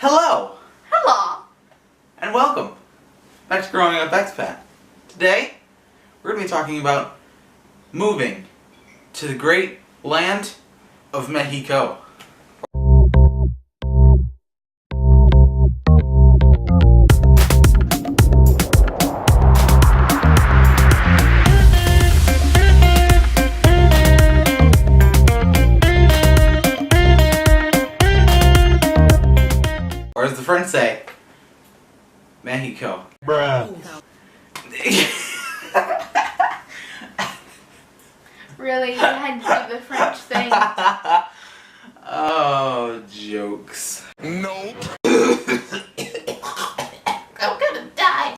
Hello! Hello! And welcome back to Growing Up Expat. Today, we're going to be talking about moving to the great land of Mexico. Or as the French say, Mexico. Bruh. Really? You had to do the French thing? Oh, jokes. Nope. I'm gonna die.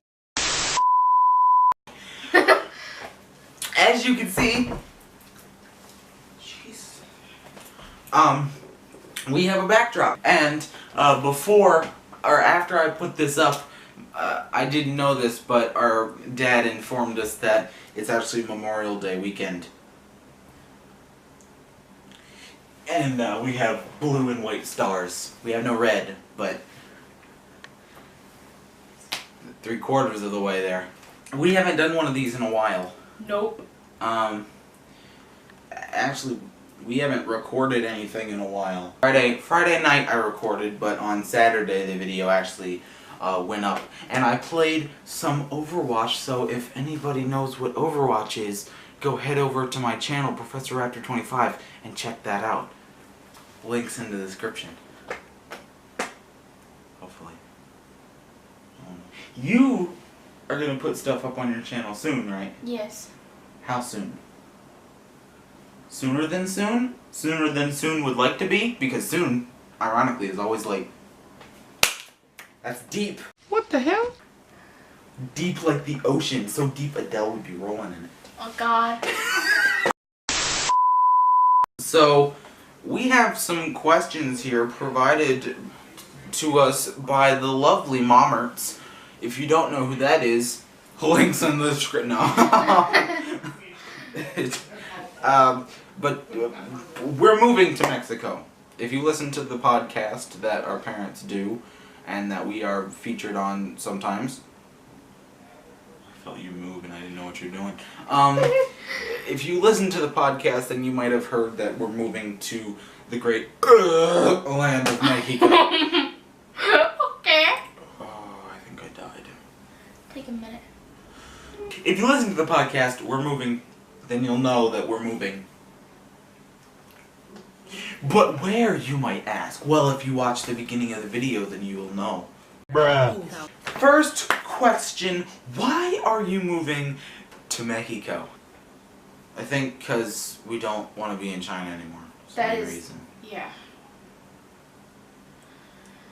As you can see, jeez. We have a backdrop, and before or after I put this up, I didn't know this, but our dad informed us that it's actually Memorial Day weekend. And we have blue and white stars. We have no red, but 3/4 of the way there. We haven't done one of these in a while. Nope. Actually, we haven't recorded anything in a while. Friday night I recorded, but on Saturday the video actually went up. And I played some Overwatch, so if anybody knows what Overwatch is, go head over to my channel, Professor Raptor 25, and check that out. Links in the description. Hopefully. You are going to put stuff up on your channel soon, right? Yes. How soon? Sooner than soon? Sooner than soon would like to be? Because soon, ironically, is always late. That's deep. What the hell? Deep like the ocean. So deep Adele would be rolling in it. Oh God. So, we have some questions here provided to us by the lovely Mommerts. If you don't know who that is, links in the script. No. But we're moving to Mexico. If you listen to the podcast that our parents do, and that we are featured on sometimes. I felt you move and I didn't know what you're doing. If you listen to the podcast, then you might have heard that we're moving to the great land of Mexico. Okay. Oh, I think I died. Take a minute. If you listen to the podcast, we're moving, then you'll know that we're moving. But where, you might ask? Well, if you watch the beginning of the video, then you will know. Bruh. First question, why are you moving to Mexico? I think because we don't want to be in China anymore. That's That the is- reason. Yeah.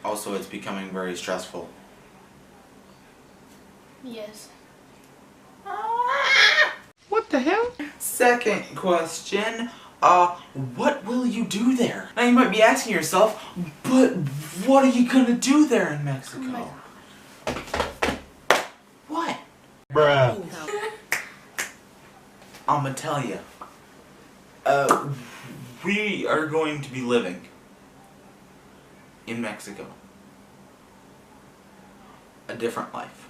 Also, it's becoming very stressful. Yes. What the hell? Second question, what will you do there? Now you might be asking yourself, but what are you gonna do there in Mexico? Oh What? Bruh. I'm gonna tell you. We are going to be living in Mexico. A different life.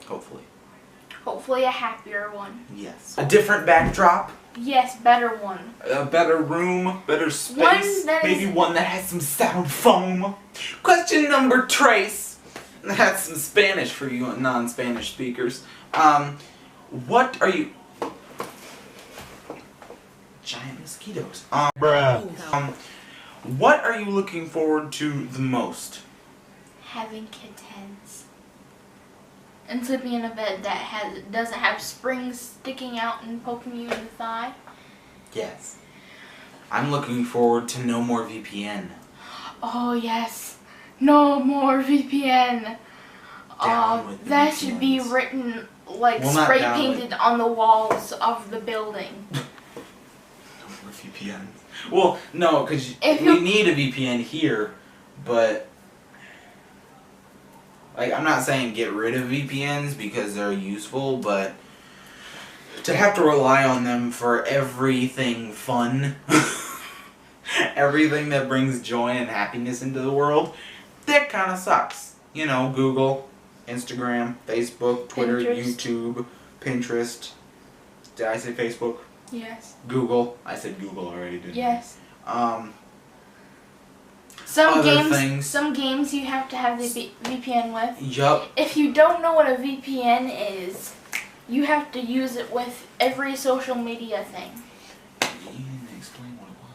Hopefully. Hopefully a happier one. Yes. A different backdrop. Yes, better one. A better room, better space, One that maybe is- one that has some sound foam. Question number trace. That's some Spanish for you non-Spanish speakers. What are you... Giant mosquitoes. Bruh. What are you looking forward to the most? Having kittens. And sleeping in a bed that doesn't have springs sticking out and poking you in the thigh. Yes. I'm looking forward to no more VPN. Oh yes. No more VPN. Down with the That should be VPNs. written like Well, not spray down painted on the walls of the building. No more VPN. Well, no, because If we you- need a VPN here, but... Like, I'm not saying get rid of VPNs because they're useful, but to have to rely on them for everything fun, everything that brings joy and happiness into the world, that kind of sucks. You know, Google, Instagram, Facebook, Twitter, Pinterest. YouTube, Pinterest. Did I say Facebook? Yes. Google. I said Google already, didn't Yes. I? Some Other games. things. Some games you have to have the VPN with. Yup. If you don't know what a VPN is, you have to use it with every social media thing. You didn't explain what it was.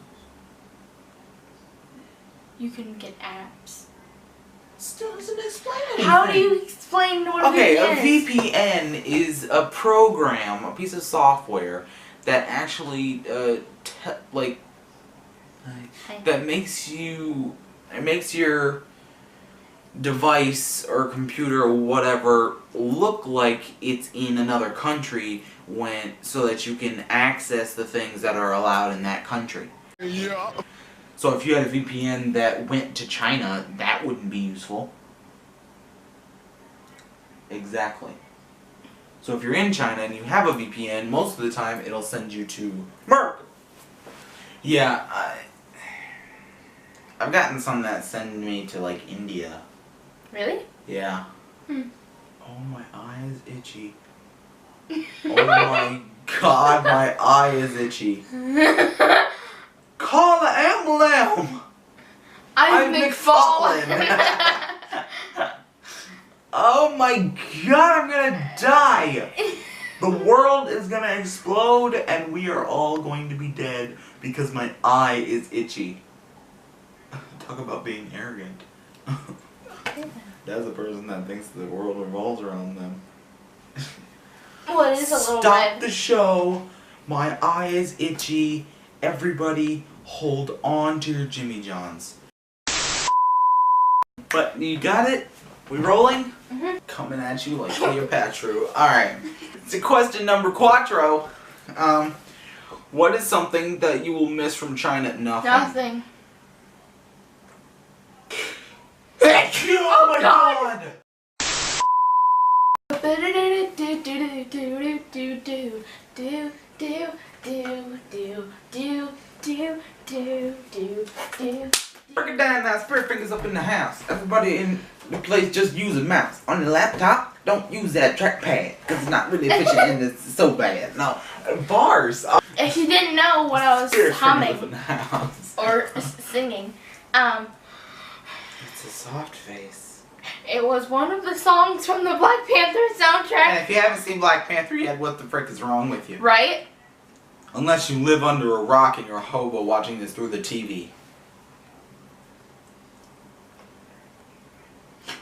You can get apps. Still doesn't explain anything. How do you explain what a Okay, VPN a VPN is a program, a piece of software that actually, that makes your device or computer or whatever look like it's in another country so that you can access the things that are allowed in that country. Yeah. So if you had a VPN that went to China, that wouldn't be useful. Exactly. So if you're in China and you have a VPN, most of the time it'll send you to America. Yeah, I've gotten some that send me to like India. Really? Yeah. Hmm. Oh, my eye is itchy. Oh my god, my eye is itchy. Call the ambulance! I'm McFallen. Oh my god, I'm gonna die! The world is gonna explode and we are all going to be dead because my eye is itchy. Talk about being arrogant. That's a person that thinks the world revolves around them. Well, it is a little Stop red. the show! My eye is itchy. Everybody hold on to your Jimmy Johns. But you got it? We rolling? Mm-hmm. Coming at you like Cleopatra. Alright. So question number quattro. What is something that you will miss from China? Nothing. Nothing. Oh my god! Break it down now, spirit fingers up in the house. Everybody in the place just use a mouse. On your laptop, don't use that trackpad, because it's not really efficient and it's so bad. No, bars. If you didn't know what I was Spirit fingers up in humming the house. or singing, It's a soft face. it was one of the songs from the Black Panther And soundtrack, if you haven't seen Black Panther yet, what the frick is wrong with you? right? Unless you live under a rock and you're a hobo watching this through the TV.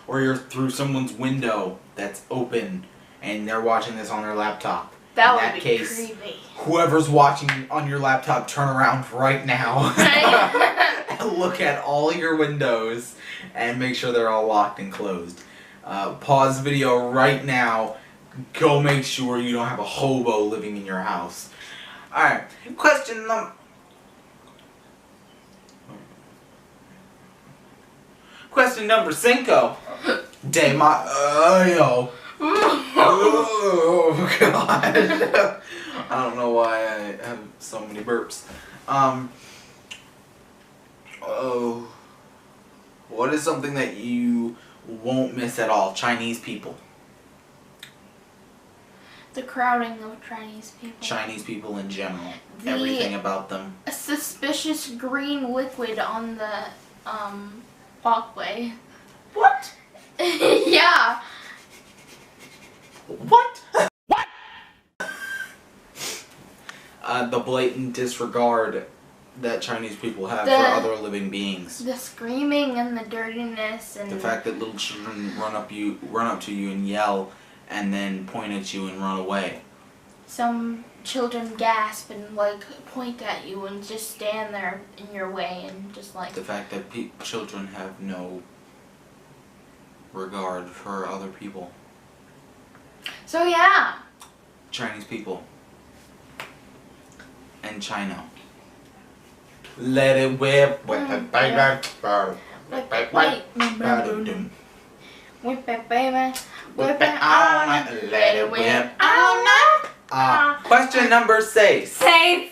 Or you're through someone's window that's open and they're watching this on their laptop. That In would that be case, creepy. whoever's watching on your laptop, turn around right now and look at all your windows and make sure they're all locked and closed. Pause the video right now. Go make sure you don't have a hobo living in your house. Alright, question number... Question number 5. De Mayo. Oh god. I don't know why I have so many burps. Oh. What is something that you won't miss at all? Chinese people. The crowding of Chinese people. Chinese people in general. The- Everything about them. A suspicious green liquid on the walkway. What? Yeah. What? What? The blatant disregard that Chinese people have for other living beings. The screaming and the dirtiness and The fact that little children run up to you and yell and then point at you and run away. some children gasp and like point at you and just stand there in your way and just like The fact that children have no regard for other people. So yeah. Chinese people. And China. Let it whip. Whip it, baby. Whip it, baby. Whip it, baby. Whip it all night. Let it whip all night. Question number 6. Safe.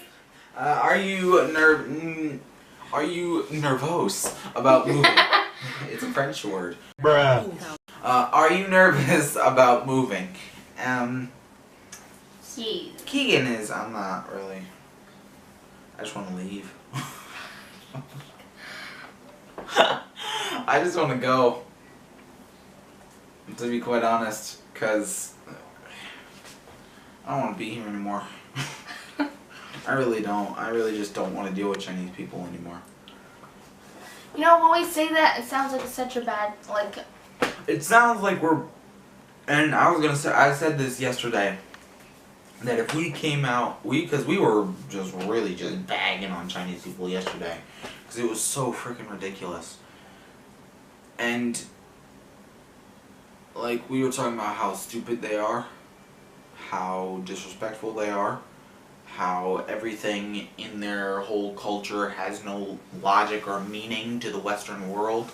Are you nervous about moving? It's It's a French word. Bruh. Are you nervous about moving? Yes. Keegan is. I'm not really. I just want to leave. I just want to go. To be quite honest, because I don't want to be here anymore. I really don't. I really just don't want to deal with Chinese people anymore. You know, when we say that, it sounds like it's such a bad, like... It sounds like we're... And I was going to say, I said this yesterday, that if we came out, because we were just really just bagging on Chinese people yesterday, because it was so freaking ridiculous. And, like, we were talking about how stupid they are, how disrespectful they are, how everything in their whole culture has no logic or meaning to the Western world,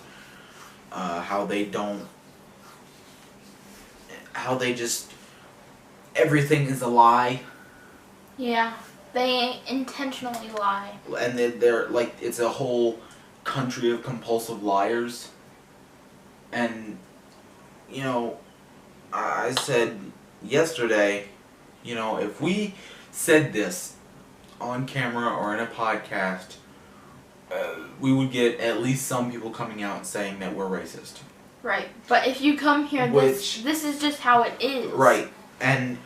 how they don't, how they just, everything is a lie. Yeah, they intentionally lie. And they're like, it's a whole country of compulsive liars. And, you know, I said yesterday, you know, if we said this on camera or in a podcast, we would get at least some people coming out and saying that we're racist. Right, but if you come here, this is just how it is. Right, and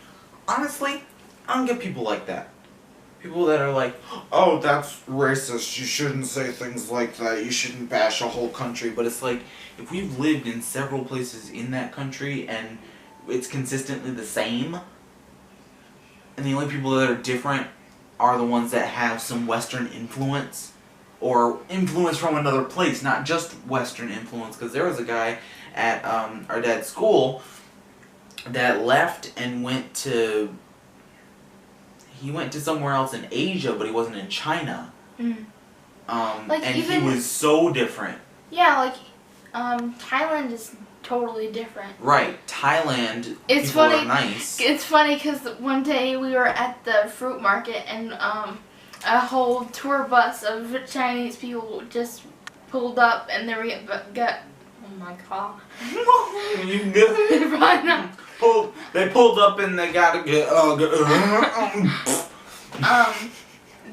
honestly, I don't get people like that. People that are like, oh, that's racist, you shouldn't say things like that, you shouldn't bash a whole country. But it's like, if we've lived in several places in that country and it's consistently the same, and the only people that are different are the ones that have some Western influence, or influence from another place, not just Western influence. Because there was a guy at our dad's school that left and went to somewhere else in Asia, but he wasn't in China. Mm. And he was so different. Yeah, like Thailand is totally different. Right, Thailand. It's people funny. Are nice. It's funny because one day we were at the fruit market and a whole tour bus of Chinese people just pulled up and they got. Oh my god. You good? Probably not. They pulled up and they got to get.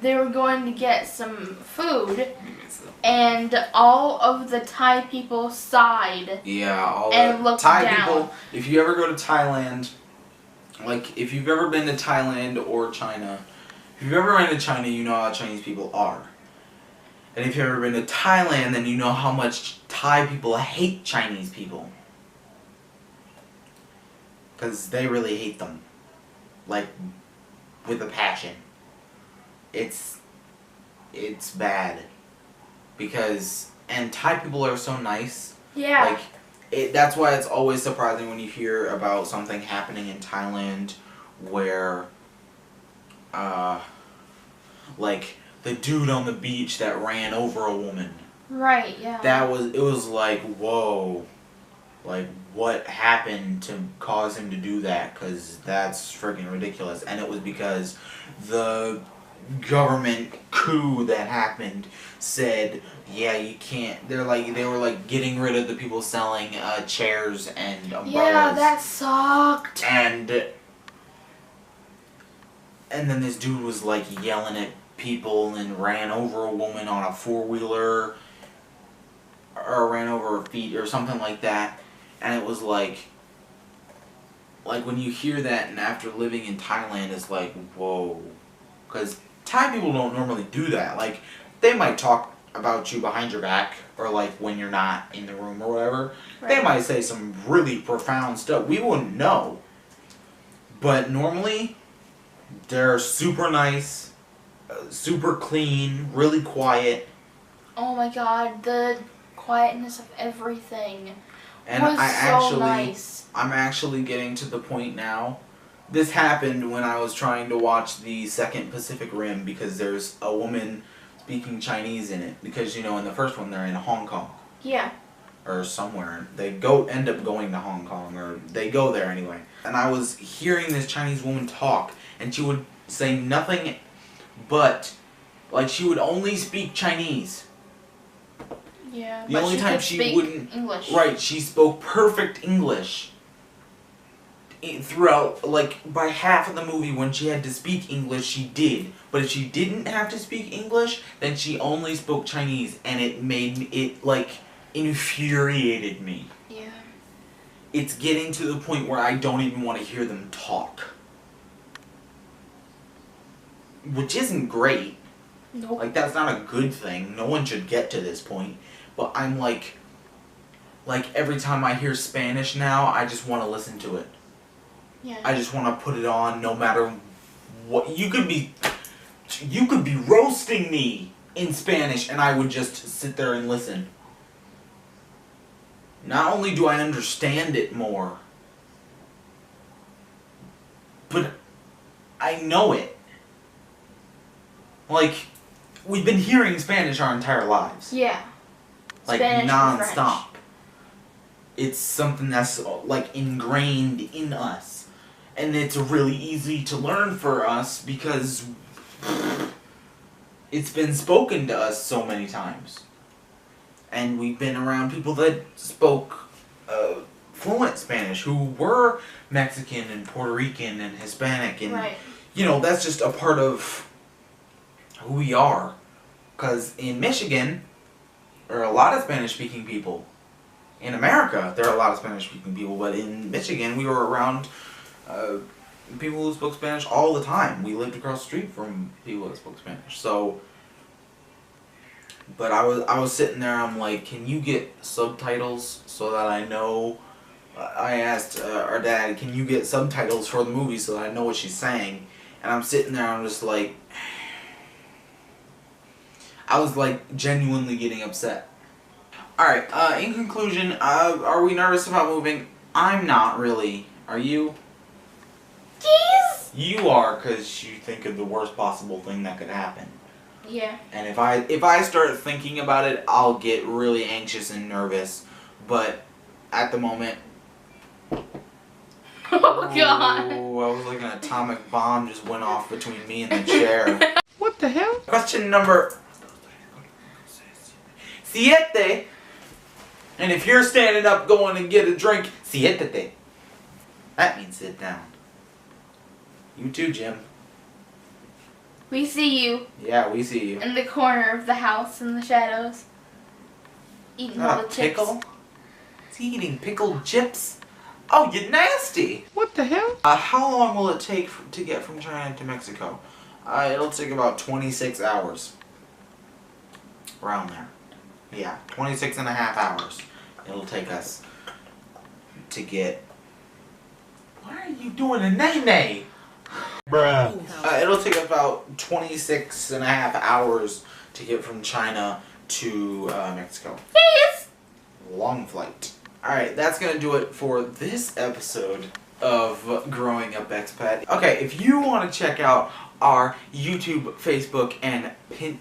They were going to get some food, and all of the Thai people sighed. Yeah, all and the looked Thai down. people. If you ever go to Thailand, like if you've ever been to Thailand or China, if you've ever been to China, you know how Chinese people are. And if you've ever been to Thailand, then you know how much Thai people hate Chinese people. Because they really hate them. Like, with a passion. It's bad. Because, and Thai people are so nice. Yeah. Like, that's why it's always surprising when you hear about something happening in Thailand where, like, the dude on the beach that ran over a woman. Right, yeah. It was like, whoa. Like, what happened to cause him to do that? Because that's freaking ridiculous. And it was because the government coup that happened said, yeah, you can't. They were like getting rid of the people selling chairs and umbrellas. Yeah, that sucked. And then this dude was like yelling at people and ran over a woman on a 4-wheeler, or ran over her feet or something like that. And it was like when you hear that, and after living in Thailand, it's like, whoa. Because Thai people don't normally do that. Like, they might talk about you behind your back, or like when you're not in the room or whatever. Right. They might say some really profound stuff. We wouldn't know. But normally, they're super nice, super clean, really quiet. Oh my god, the quietness of everything. And I'm actually getting to the point now. This happened when I was trying to watch the second Pacific Rim, because there's a woman speaking Chinese in it. Because, you know, in the first one they're in Hong Kong. Yeah. Or somewhere. They end up going to Hong Kong, or they go there anyway. And I was hearing this Chinese woman talk, and she would say nothing but, like, she would only speak Chinese. Yeah, The but only she time could she speak wouldn't- English. Right, she spoke perfect English. Throughout, like, by half of the movie, when she had to speak English, she did. But if she didn't have to speak English, then she only spoke Chinese, and it made me, it, like, infuriated me. Yeah. It's getting to the point where I don't even want to hear them talk. Which isn't great. Nope. Like, that's not a good thing. No one should get to this point. But I'm like every time I hear Spanish now, I just want to listen to it. Yeah. I just want to put it on no matter what. You could be roasting me in Spanish and I would just sit there and listen. Not only do I understand it more, but I know it. Like, we've been hearing Spanish our entire lives. Yeah. Like, Spanish and non-stop. French. It's something that's, like, ingrained in us. And it's really easy to learn for us because it's been spoken to us so many times. And we've been around people that spoke fluent Spanish, who were Mexican and Puerto Rican and Hispanic. And, Right. you know, that's just a part of who we are. Because in Michigan, there are a lot of Spanish-speaking people. In America, there are a lot of Spanish-speaking people, but in Michigan, we were around people who spoke Spanish all the time. We lived across the street from people that spoke Spanish. So, but I was sitting there. I'm like, can you get subtitles so that I know? I asked our dad, can you get subtitles for the movie so that I know what she's saying? And I'm sitting there. I'm just like, I was like genuinely getting upset. Alright, in conclusion, are we nervous about moving? I'm not really. Are you? Jeez! You are, because you think of the worst possible thing that could happen. Yeah. And if I start thinking about it, I'll get really anxious and nervous. But at the moment... Oh, God. Oh, I was like an atomic bomb just went off between me and the chair. What the hell? Question number... Siete. And if you're standing up going to get a drink, siéntate. That means sit down. You too, Jim. We see you Yeah, we see you. in the corner of the house in the shadows. Eating all Not the a chips. pickle? Is he eating pickled chips? Oh, you nasty! What the hell? How long will it take to get from China to Mexico? It'll take about 26 hours. Around there. Yeah, 26 and a half hours. It'll take us to get... Why are you doing a nay-nay? Bruh. It'll take about 26 and a half hours to get from China to Mexico. Yes! Long flight. Alright, that's going to do it for this episode of Growing Up Expat. Okay, if you want to check out our YouTube, Facebook, and YouTube,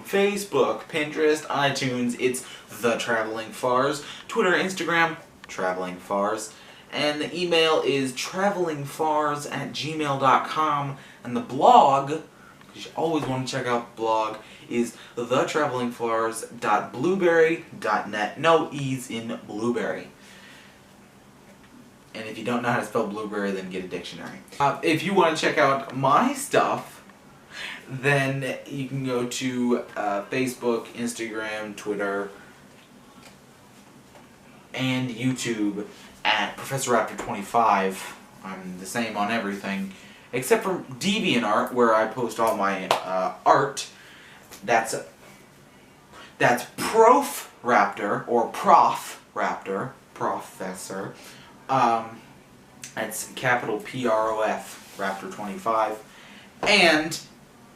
Facebook, Pinterest, iTunes, it's The Traveling Fars. Twitter, Instagram, Traveling Fars. And the email is travelingfars@gmail.com. And the blog, because you always want to check out the blog, is thetravelingfars.blueberry.net. No E's in blueberry. And if you don't know how to spell blueberry, then get a dictionary. If you want to check out my stuff, then you can go to Facebook, Instagram, Twitter, and YouTube at Professor Raptor 25. I'm the same on everything, except for DeviantArt, where I post all my art. That's Prof Raptor, or Prof Raptor, Professor. That's capital PROF, Raptor 25. And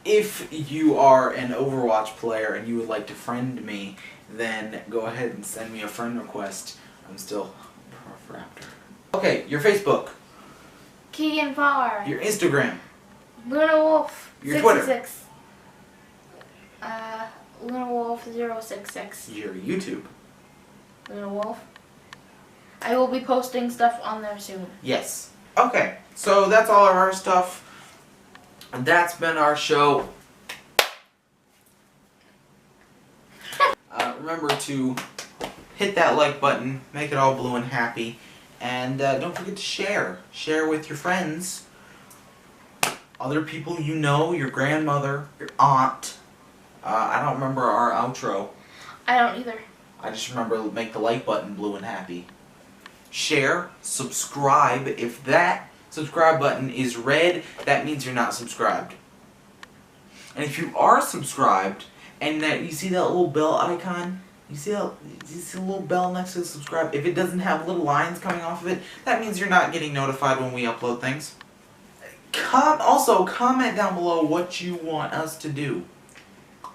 if you are an Overwatch player and you would like to friend me, then go ahead and send me a friend request. I'm still Prof Raptor. Okay, your Facebook. Keegan Farr. Your Instagram. Luna Wolf. Your Twitter. 66. Luna Wolf 066. Your YouTube. Luna Wolf. I will be posting stuff on there soon. Yes. Okay, so that's all of our stuff. And that's been our show. remember to hit that like button, make it all blue and happy, and don't forget to share. Share with your friends, other people you know, your grandmother, your aunt. I don't remember our outro. I don't either. I just remember make the like button blue and happy. Share, subscribe. If that subscribe button is red, that means you're not subscribed. And if you are subscribed, and that you see that little bell icon, you see the little bell next to subscribe, if it doesn't have little lines coming off of it, that means you're not getting notified when we upload things. Also, comment down below what you want us to do.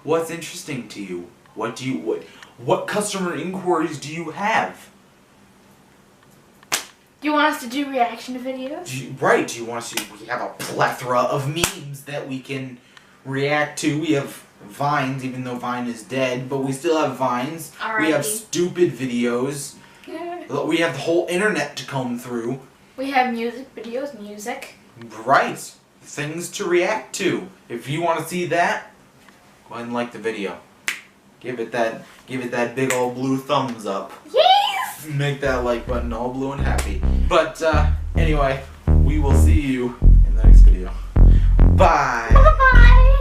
What's interesting to you? What customer inquiries do you have? Do you want us to do reaction videos? Do you want us to? We have a plethora of memes that we can react to. We have Vines, even though Vine is dead, but we still have Vines. Alrighty. We have stupid videos. We have the whole internet to comb through. We have music videos, music. Right. Things to react to. If you want to see that, go ahead and like the video. Give it that big old blue thumbs up. Yes! Make that like button all blue and happy. But anyway, we will see you in the next video. Bye. Bye-bye.